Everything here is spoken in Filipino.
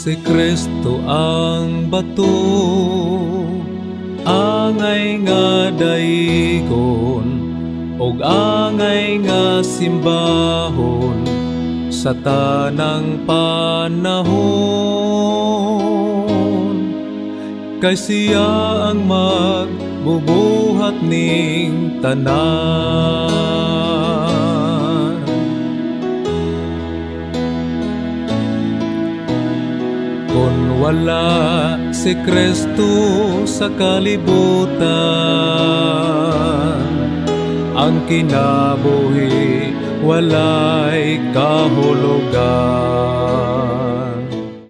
Si Kristo ang bato, angay nga daigon, og angay nga simbahon sa tanang panahon. Kay siya ang magbubuhat ning tanan. Kung wala si Kristo sa kalibutan, ang kinabuhi walay kahulugan.